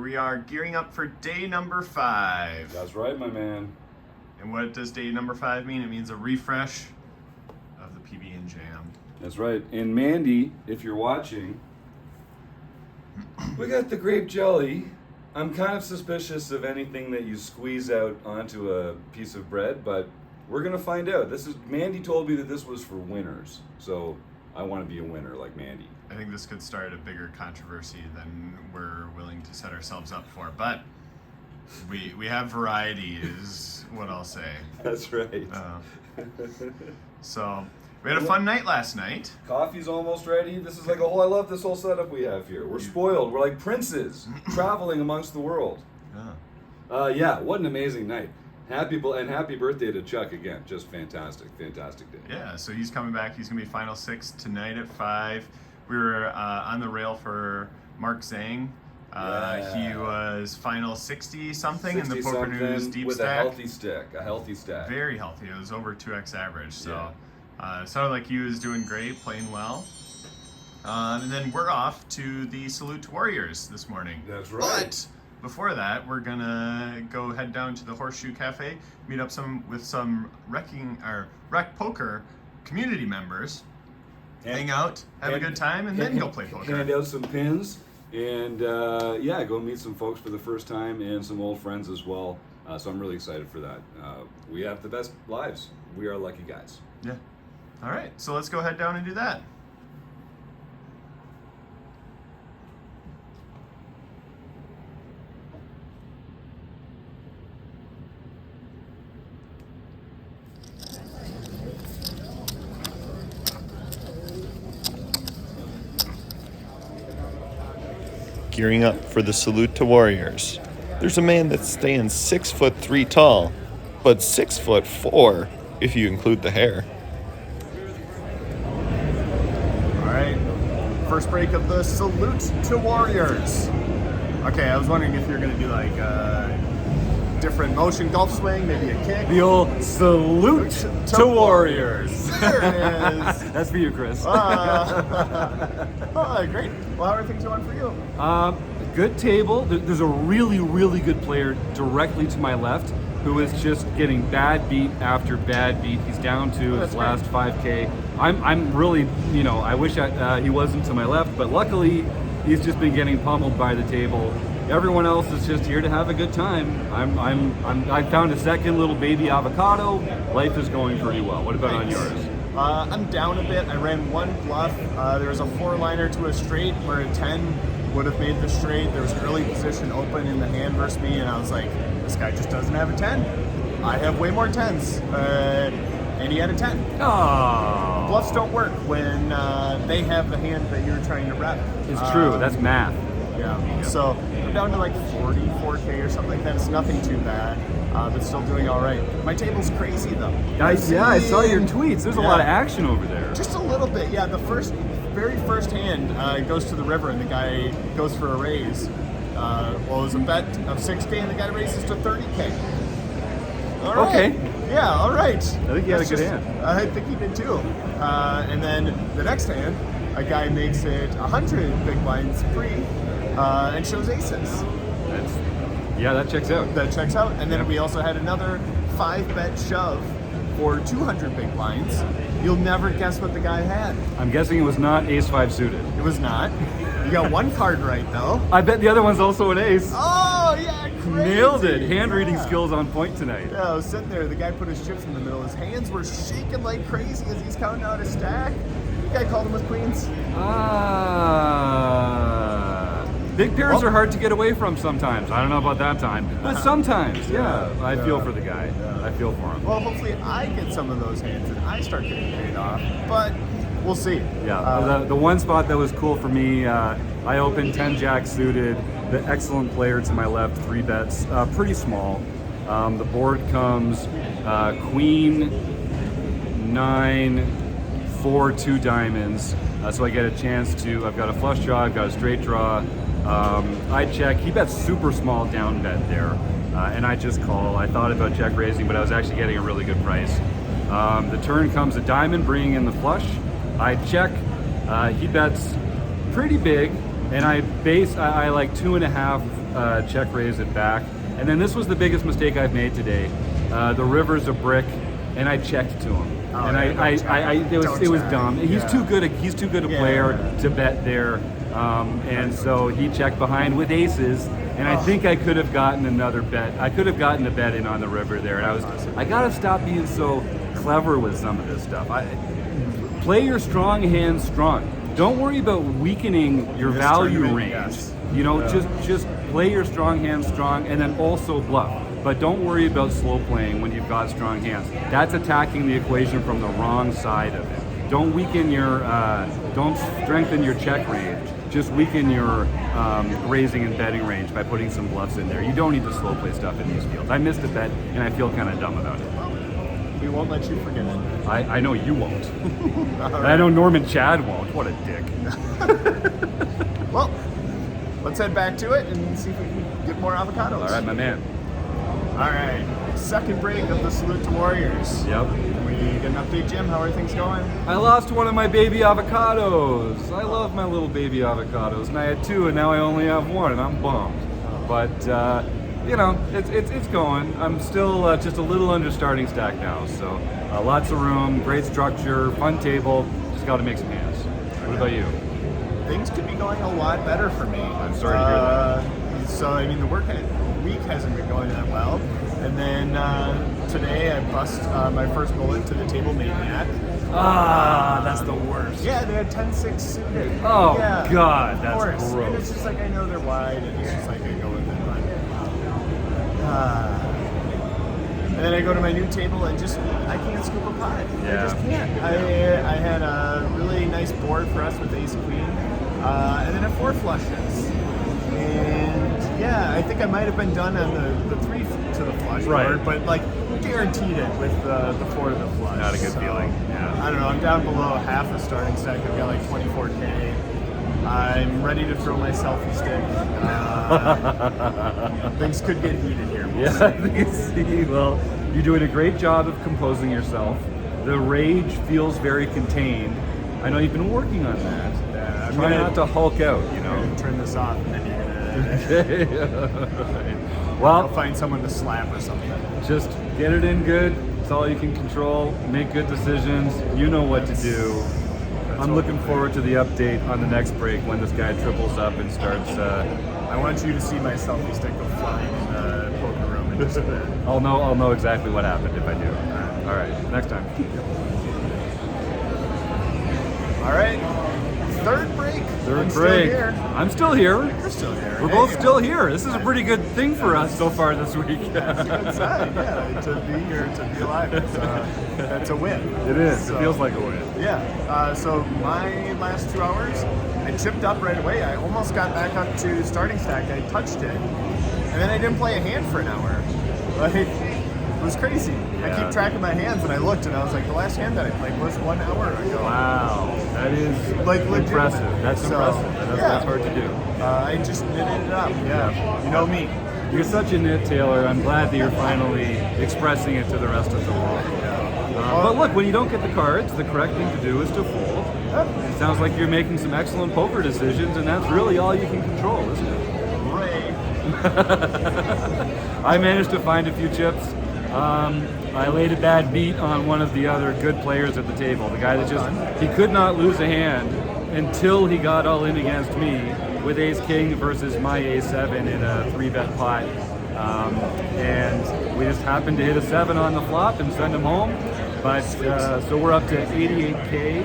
we are gearing up for day number 5. That's right, my man. And what does day number 5 mean? It means a refresh of the PB and Jam. That's right. And Mandy, if you're watching, we got the grape jelly. I'm kind of suspicious of anything that you squeeze out onto a piece of bread, but we're gonna find out. Mandy told me that this was for winners, so I want to be a winner like Mandy. I think this could start a bigger controversy than we're willing to set ourselves up for, but we have variety is what I'll say. That's right. So we had a fun night last night. Coffee's almost ready. This is like I love this whole setup we have here. We're spoiled. We're like princes traveling amongst the world. Yeah, what an amazing night. Happy birthday to Chuck again. Just fantastic day. Yeah, so he's coming back. He's going to be Final 6 tonight at 5. We were on the rail for Mark Zhang. He was Final 60-something in the Poker News Deepstack. With a healthy stack. Very healthy. It was over 2x average. So it sounded like he was doing great, playing well. And then we're off to the Salute to Warriors this morning. That's right. But before that, we're gonna go head down to the Horseshoe Cafe, meet up with some Rec Poker community members, hang out, have a good time, and then go play poker. Hand out some pins, and go meet some folks for the first time and some old friends as well. So I'm really excited for that. We have the best lives. We are lucky guys. Yeah. All right, so let's go head down and do that. Gearing up for the Salute to Warriors. There's a man that stands 6'3" tall, but 6'4" if you include the hair. All right, first break of the Salute to Warriors. Okay, I was wondering if you're gonna do like a different motion golf swing, maybe a kick. The old Salute to Warriors. There it is. That's for you, Chris. Great. Well, how are things going for you? Good table. There's a really, really good player directly to my left who is just getting bad beat after bad beat. He's down to his last 5K. I'm really, I wish he wasn't to my left, but luckily he's just been getting pummeled by the table. Everyone else is just here to have a good time. I found a second little baby avocado. Life is going pretty well. What about on yours? I'm down a bit. I ran one bluff. There was a 4-liner to a straight where a 10 would have made the straight. There was an early position open in the hand versus me, and I was like, this guy just doesn't have a 10. I have way more 10s. And he had a 10. Oh. Bluffs don't work when they have the hand that you're trying to rep. It's true. That's math. Yeah. So I'm down to like 44K or something like that. It's nothing too bad, but still doing all right. My table's crazy though. I saw your tweets. There's a lot of action over there. Just a little bit. Yeah. The very first hand goes to the river, and the guy goes for a raise. It was a bet of 6K, and the guy raises to 30K. All right. Okay. Yeah. All right. I think he had a good hand. I think he did too. And then the next hand, a guy makes it 100 big blinds free. And shows aces. That checks out. That checks out. And then we also had another 5-bet shove for 200 big blinds. You'll never guess what the guy had. I'm guessing it was not ace-5 suited. It was not. You got one card right though. I bet the other one's also an ace. Oh yeah, crazy. Nailed it. Hand reading skills on point tonight. Yeah, I was sitting there. The guy put his chips in the middle. His hands were shaking like crazy as he's counting out his stack. The guy called him with queens. Big pairs are hard to get away from sometimes. I don't know about that time, but sometimes, I feel for the guy. Yeah. I feel for him. Well, hopefully I get some of those hands and I start getting paid off, but we'll see. Yeah, the one spot that was cool for me, I opened 10-jack suited, the excellent player to my left, 3 bets, pretty small. The board comes queen, 9, 4, 2 diamonds. So I get a chance to, I've got a flush draw, I've got a straight draw. I check, he bets super small down bet there, and I just call. I thought about check raising, but I was actually getting a really good price. The turn comes a diamond, bringing in the flush. I check, he bets pretty big, and I like 2.5 check raise it back. And then this was the biggest mistake I've made today. The river's a brick, and I checked to him. Oh, And yeah, it was dumb. He's Yeah. too good a player to bet there. And so he checked behind with aces, and I think I could have gotten another bet. I could have gotten a bet in on the river there. And I gotta stop being so clever with some of this stuff. Play your strong hands strong. Don't worry about weakening your This value tournament, range. yes. You know, just play your strong hands strong, and then also bluff. But don't worry about slow playing when you've got strong hands. That's attacking the equation from the wrong side of it. Don't weaken your, don't strengthen your check range. Just weaken your raising and betting range by putting some bluffs in there. You don't need to slow play stuff in these fields. I missed a bet, and I feel kind of dumb about it. We won't let you forget it. I know you won't. All And I know Norman Chad won't. What a dick. Well, let's head back to it and see if we can get more avocados. All right, my man. All right. Second break of the Salute to Warriors. Yep. We get an update, Jim. How are things going? I lost one of my baby avocados. I love my little baby avocados, and I had 2, and now I only have 1, and I'm bummed. But you know, it's going. I'm still just a little under starting stack now, so lots of room, great structure, fun table. Just got to make some hands. What about you? Things could be going a lot better for me. I'm sorry to hear that. So, I mean, the week hasn't been going that well. And then today I bust my first bullet to the table maniac. That's the worst. Yeah, they had 10-6 suited. Oh, yeah, God, of that's course. gross. And it's just like, I know they're wide, and it's just like I go with it. And then I go to my new table and just, I can't scoop a pot. Yeah. I just can't. I had a really nice board for us with ace queen, and then a 4 flushes. And yeah, I think I might have been done on the 3 to the flush board, but like guaranteed it with the 4 to the flush. Not a good feeling. Yeah. I don't know, I'm down below half a starting stack. I've got like 24K. I'm ready to throw my selfie stick. Things could get heated here. We'll Yeah, I see. Well, you're doing a great job of composing yourself. The rage feels very contained. I know you've been working on that. Yeah, I'm Try gonna- not to hulk out, you I'm know. gonna turn this off and then you're gonna I'll Well, find someone to slap or something. just get it in good. It's all you can control. Make good decisions. You know what to do. I'm looking forward to the update on the next break when this guy triples up and starts. I want you to see my selfie stick go flying in the poker room in just a bit. I'll know exactly what happened if I do. All right, next time. All right, third break. Third I'm break. Still here. I'm still here. You're still here. We're Hey, both still here. This is a pretty good thing for us so far this week. That's a good sign. Yeah, to be here, to be alive. That's a win. It is. So- It feels like a win. Yeah. So my last 2 hours, I chipped up right away. I almost got back up to starting stack. I touched it, and then I didn't play a hand for an hour. Like, it was crazy. I Yeah. keep track of my hands, and I looked, and I was like, the last hand that I played was 1 hour ago. Wow, that is Like, legitimately. impressive. That's So, impressive. That's hard to do. I just knitted it up. Yeah. You know me. You're such a nit, Taylor. I'm glad that you're finally expressing it to the rest of the world. But look, when you don't get the cards, the correct thing to do is to fold. It sounds like you're making some excellent poker decisions, and that's really all you can control, isn't it? Ray. I managed to find a few chips. I laid a bad beat on one of the other good players at the table. The guy that he could not lose a hand until he got all in against me with ace king versus my ace-7 in a 3-bet pot. And we just happened to hit a 7 on the flop and send him home. But so we're up to 88K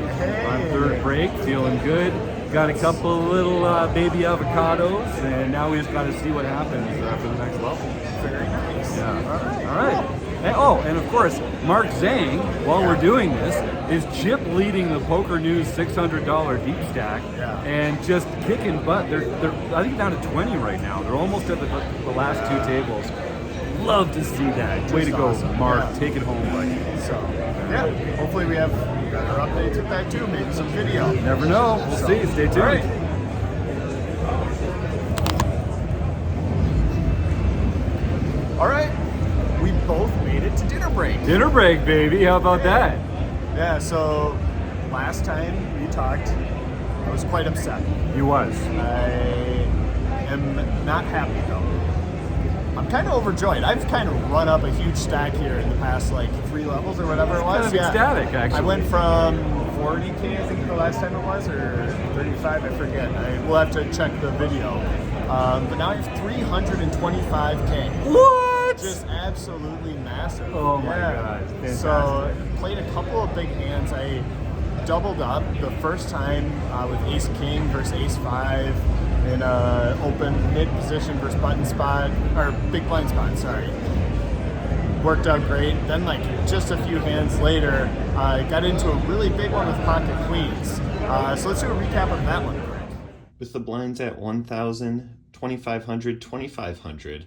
on third break, feeling good. Got a couple little baby avocados, and now we just got to see what happens for the next level. Very nice. Yeah. All right. And of course, Mark Zhang, while we're doing this, is chip leading the Poker News $600 Deepstack, and just kicking butt. They're I think down to 20 right now. They're almost at the last 2 tables. Love to see that. Way to go, awesome. Mark. Yeah. Take it home, buddy. So, yeah, hopefully we have better updates with that too. Maybe some video. Never know. We'll see. Stay tuned. All right. All right. We both made it to dinner break. Dinner break, baby. How about that? Yeah, so last time we talked, I was quite upset. You was. I am not happy though. I'm kind of overjoyed. I've kind of run up a huge stack here in the past like 3 levels or whatever it was. Kind of ecstatic, actually. I went from 40K, I think the last time it was, or 35, I forget. We'll have to check the video. But now I have 325K. What? Just absolutely massive. Oh my God, fantastic. So played a couple of big hands. I doubled up the first time with Ace King versus Ace 5 in open mid position versus button spot, or big blind spot, sorry. Worked out great. Then like just a few hands later, I got into a really big one with pocket queens. So let's do a recap of that one quick. With the blinds at 1,000, 2,500, 2,500,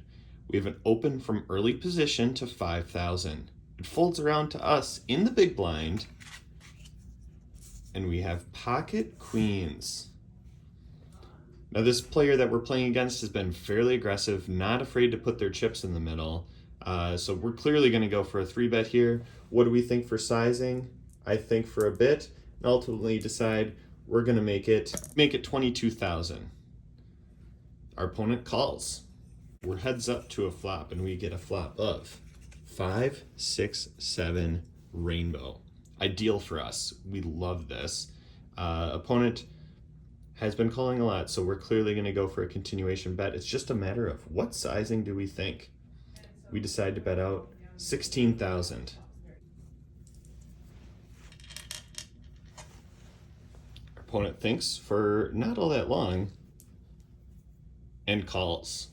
we have an open from early position to 5,000. It folds around to us in the big blind, and we have pocket queens. Now this player that we're playing against has been fairly aggressive, not afraid to put their chips in the middle. So we're clearly going to go for a 3-bet here. What do we think for sizing? I think for a bit, and ultimately decide we're going to make it 22,000. Our opponent calls. We're heads up to a flop, and we get a flop of 5, 6, 7 rainbow. Ideal for us. We love this. Opponent has been calling a lot, so we're clearly going to go for a continuation bet. It's just a matter of what sizing do we think. We decide to bet out 16,000. Our opponent thinks for not all that long and calls.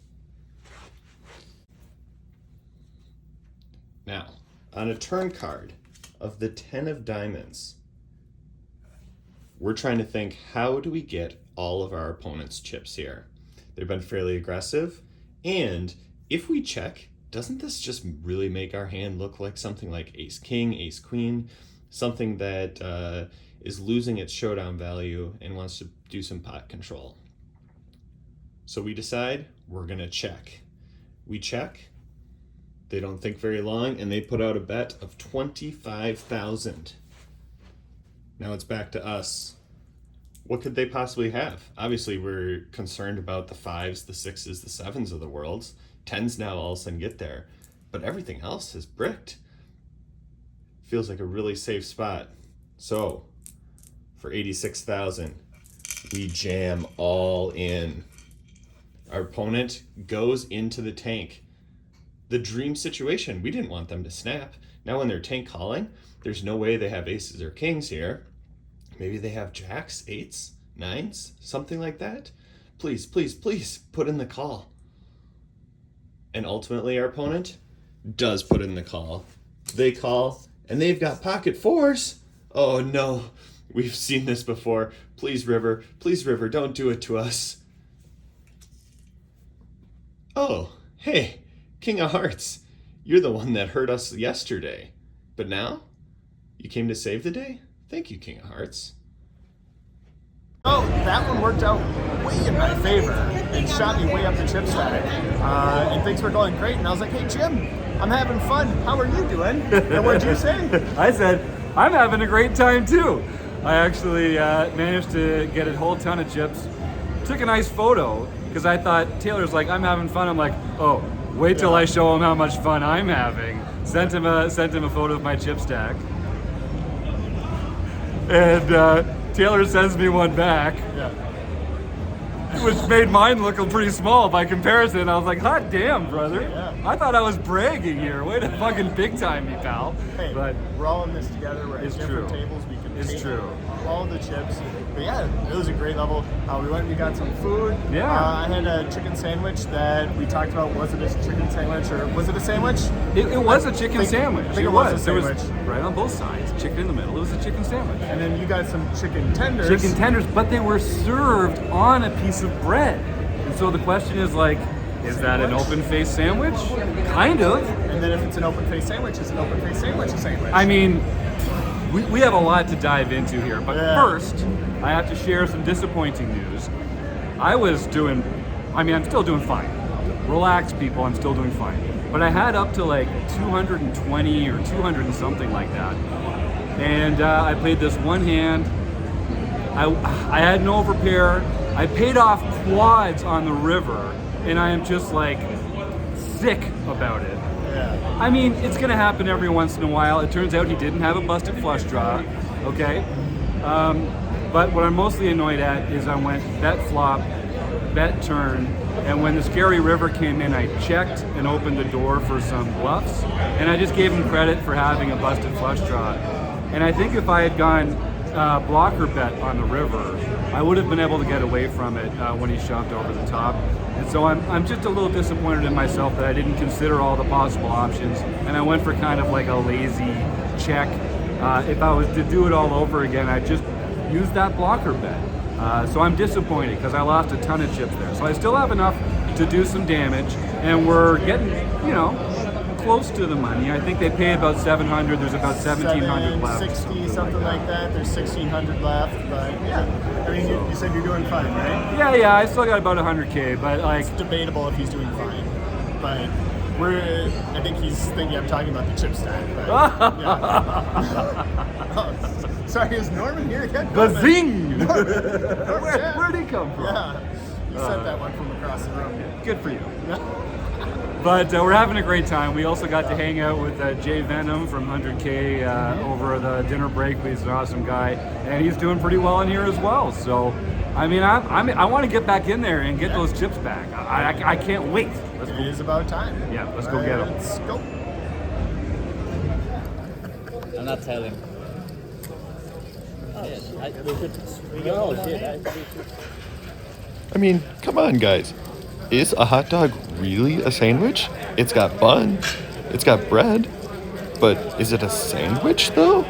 Now, on a turn card of the 10 of diamonds, we're trying to think, how do we get all of our opponent's chips here? They've been fairly aggressive, and if we check, doesn't this just really make our hand look like something like Ace King, Ace Queen, something that is losing its showdown value and wants to do some pot control? So we decide we're gonna check. We check, they don't think very long, and they put out a bet of 25,000. Now it's back to us. What could they possibly have? Obviously, we're concerned about the 5s, the 6s, the 7s of the world. 10s now all of a sudden get there. But everything else is bricked. Feels like a really safe spot. So, for 86,000, we jam all in. Our opponent goes into the tank. The dream situation. We didn't want them to snap. Now when they're tank calling, there's no way they have aces or kings here. Maybe they have jacks, 8s, 9s, something like that. Please, please, please put in the call. And ultimately our opponent does put in the call. They call, and they've got pocket 4s. Oh no, we've seen this before. Please river, don't do it to us. Oh, hey, King of Hearts, you're the one that hurt us yesterday. But now, you came to save the day? Thank you, King of Hearts. Oh, that one worked out way in my favor. It shot me way up the chip stack. And things were going great. And I was like, hey, Jim, I'm having fun. How are you doing? And what'd you say? I said, I'm having a great time too. I actually managed to get a whole ton of chips. Took a nice photo because I thought, Taylor's like, I'm having fun. I'm like, oh, wait till I show him how much fun I'm having. Sent him a photo of my chip stack. And Taylor sends me one back, which made mine look pretty small by comparison. I was like, hot damn, brother. Yeah. I thought I was bragging here. Way to fucking big time me, pal. Hey, but we're all in this together. We're at it's different true. tables. We can It's take true. all the chips. But yeah, it was a great level. We went and we got some food. Yeah. I had a chicken sandwich that we talked about. Was it a chicken sandwich or was it a sandwich? It was a chicken sandwich. I think it was a There sandwich. was right on both sides, chicken in the middle. It was a chicken sandwich. And then you got some chicken tenders. Chicken tenders, but they were served on a piece of bread. And so the question is like, is that an open-faced sandwich? Kind of. And then if it's an open-faced sandwich, is an open-faced sandwich a sandwich? I mean, we have a lot to dive into here, but first, I have to share some disappointing news. I'm still doing fine. Relax, people, I'm still doing fine. But I had up to like 220 or 200 and something like that. And I played this one hand, I had no overpair. I paid off quads on the river, and I am just like sick about it. Yeah. I mean, it's gonna happen every once in a while. It turns out he didn't have a busted flush draw, okay? But what I'm mostly annoyed at is I went bet flop, bet turn, and when the scary river came in, I checked and opened the door for some bluffs, and I just gave him credit for having a busted flush draw. And I think if I had gone blocker bet on the river, I would have been able to get away from it when he shoved over the top. And so I'm just a little disappointed in myself that I didn't consider all the possible options, and I went for kind of like a lazy check. If I was to do it all over again, I'd just use that blocker bet. So I'm disappointed because I lost a ton of chips there. So I still have enough to do some damage, and we're getting, close to the money. I think they pay about 700. There's about 1,700 left. 60, something like that. There's 1,600 left, but yeah. I mean, you said you're doing fine, right? Yeah. I still got about 100K, but like It's debatable if he's doing fine, but I think he's thinking I'm talking about the chip stack. But, yeah. Oh, sorry, is Norman here again? bazing! Norman, Where'd he come from? Yeah, he sent that one from across the room. Good for you. But we're having a great time. We also got to hang out with Jay Venom from 100K over the dinner break. He's an awesome guy, and he's doing pretty well in here as well. So, I mean, I want to get back in there and get those chips back. I can't wait. It is about time. Yeah, let's go get them. Let's go. I'm not telling. Oh, shit. I mean, come on, guys. Is a hot dog really a sandwich? It's got bun, it's got bread, but is it a sandwich though?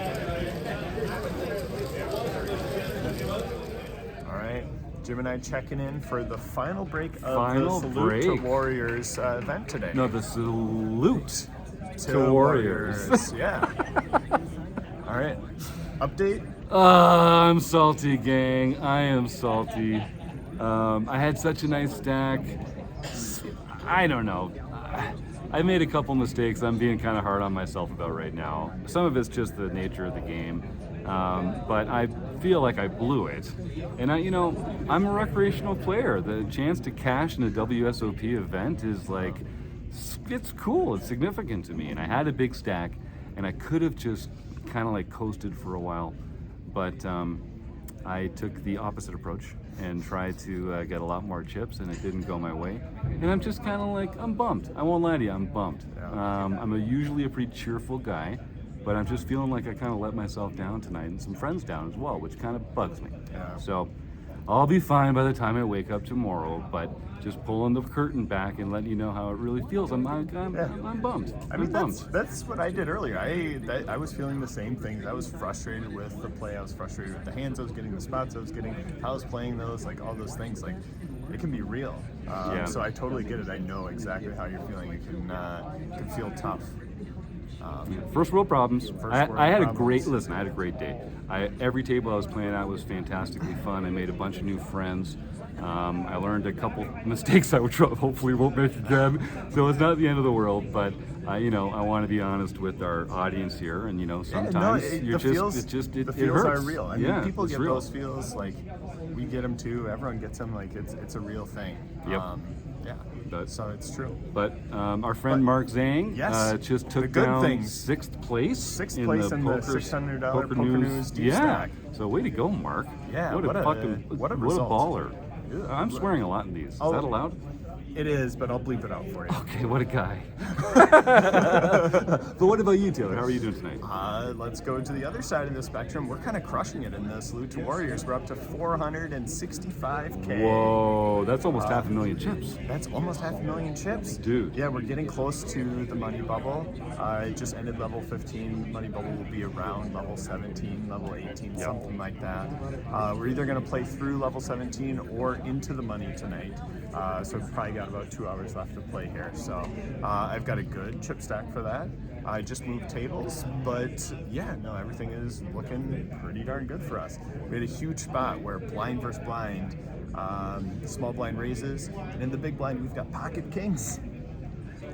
All right, Jim and I checking in for the final break of Final the Salute to break. Warriors event today. No, the salute to Warriors. Yeah. All right. Update. I'm salty, gang. I am salty. I had such a nice stack. I don't know. I made a couple mistakes I'm being kind of hard on myself about right now. Some of it's just the nature of the game. But I feel like I blew it. And I'm a recreational player. The chance to cash in a WSOP event is like, it's cool. It's significant to me. And I had a big stack, and I could have just kind of like coasted for a while. But I took the opposite approach and tried to get a lot more chips, and it didn't go my way. And I'm just kind of like, I'm bummed. I won't lie to you, I'm bummed. I'm usually a pretty cheerful guy, but I'm just feeling like I kind of let myself down tonight, and some friends down as well, which kind of bugs me. Yeah. So I'll be fine by the time I wake up tomorrow, but just pulling the curtain back and letting you know how it really feels. I'm bummed. I mean, that's what I did earlier. I was feeling the same things. I was frustrated with the play. I was frustrated with the hands I was getting, the spots I was getting, how I was playing those, like all those things. Like, it can be real. So I totally get it. I know exactly how you're feeling. It can feel tough. First world problems. I had a great day. Every table I was playing at was fantastically fun. I made a bunch of new friends. I learned a couple mistakes I would hopefully won't make again. So it's not the end of the world, but I want to be honest with our audience here, and sometimes the feels are hurts. real. I mean, people get those feels, like we get them too. Everyone gets them. Like it's a real thing. Yep. So it's true. But our friend Mark Zhang just took down sixth place in the $600 Poker News Deepstack. Yeah. So way to go, Mark. Yeah. What a baller. I'm swearing a lot in these. Is that allowed? It is, but I'll bleep it out for you. Okay, what a guy. But what about you, Taylor? How are you doing tonight? Let's go to the other side of the spectrum. We're kind of crushing it in the Salute to Warriors. We're up to 465K. Whoa, that's almost 500,000 chips. That's almost 500,000 chips. Dude. Yeah, we're getting close to the money bubble. It just ended level 15. Money bubble will be around level 17, level 18, something like that. We're either going to play through level 17 or into the money tonight. So we've probably got about 2 hours left to play here. So I've got a good chip stack for that. I just moved tables, but yeah, no, everything is looking pretty darn good for us. We had a huge spot where blind versus blind, small blind raises, and in the big blind we've got pocket kings.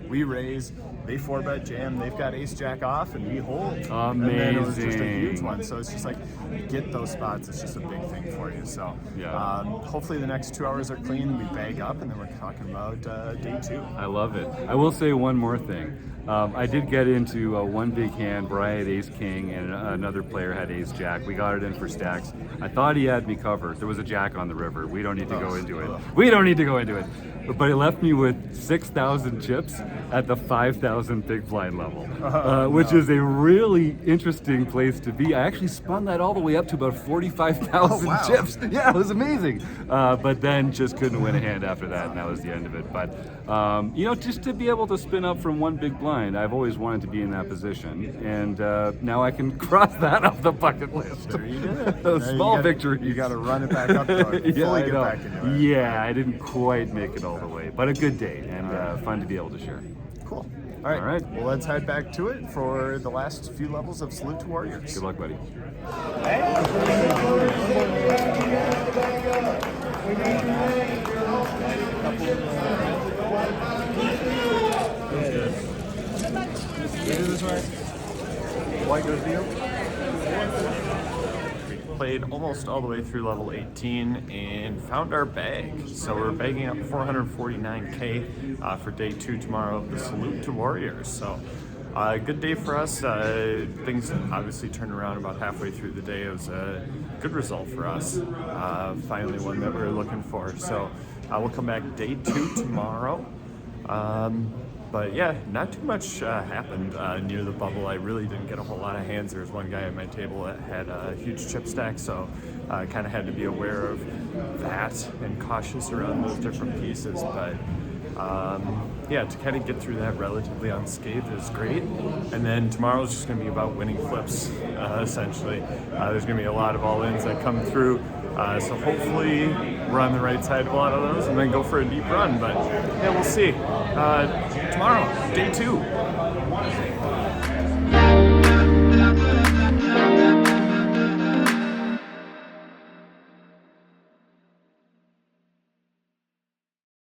we raise, they 4-bet jam, they've got ace jack off, and we hold. And then it was just a Amazing. huge one. So it's just like, you get those spots, it's just a big thing for you. So Yeah. hopefully the next 2 hours are clean, we bag up, and then we're talking about day 2. I love it. I will say one more thing. I did get into one big hand where I had ace king and another player had ace jack. We got it in for stacks. I thought he had me covered. There was a jack on the river. We don't need to go into it. We don't need to go into it. But it left me with 6,000 chips at the 5,000 big blind level, which is a really interesting place to be. I actually spun that all the way up to about 45,000 chips. Yeah, it was amazing. But then just couldn't win a hand after that, and that was the end of it. But you know, just to be able to spin up from one big blind, I've always wanted to be in that position, and now I can cross that off the bucket list. There you did it. A small victory. You got to run it back up, though. Yeah, Fully I get know. back into it. Yeah, I didn't quite make it all the way, but a good day and fun to be able to share. Cool. All right. All right. Well, let's head back to it for the last few levels of Salute to Warriors. Good luck, buddy. White goes to you. Played almost all the way through level 18 and found our bag. So we're bagging up 449K for day 2 tomorrow of the Salute to Warriors. So good day for us. Things obviously turned around about halfway through the day. It was a good result for us. Finally one that we were looking for. So we'll come back day 2 tomorrow. But yeah, not too much happened near the bubble. I really didn't get a whole lot of hands. There was one guy at my table that had a huge chip stack, so I kind of had to be aware of that and cautious around those different pieces. But yeah, to kind of get through that relatively unscathed is great. And then tomorrow's just going to be about winning flips, essentially. There's going to be a lot of all-ins that come through. So hopefully we're on the right side of a lot of those and then go for a deep run. But yeah, we'll see. Tomorrow, day 2.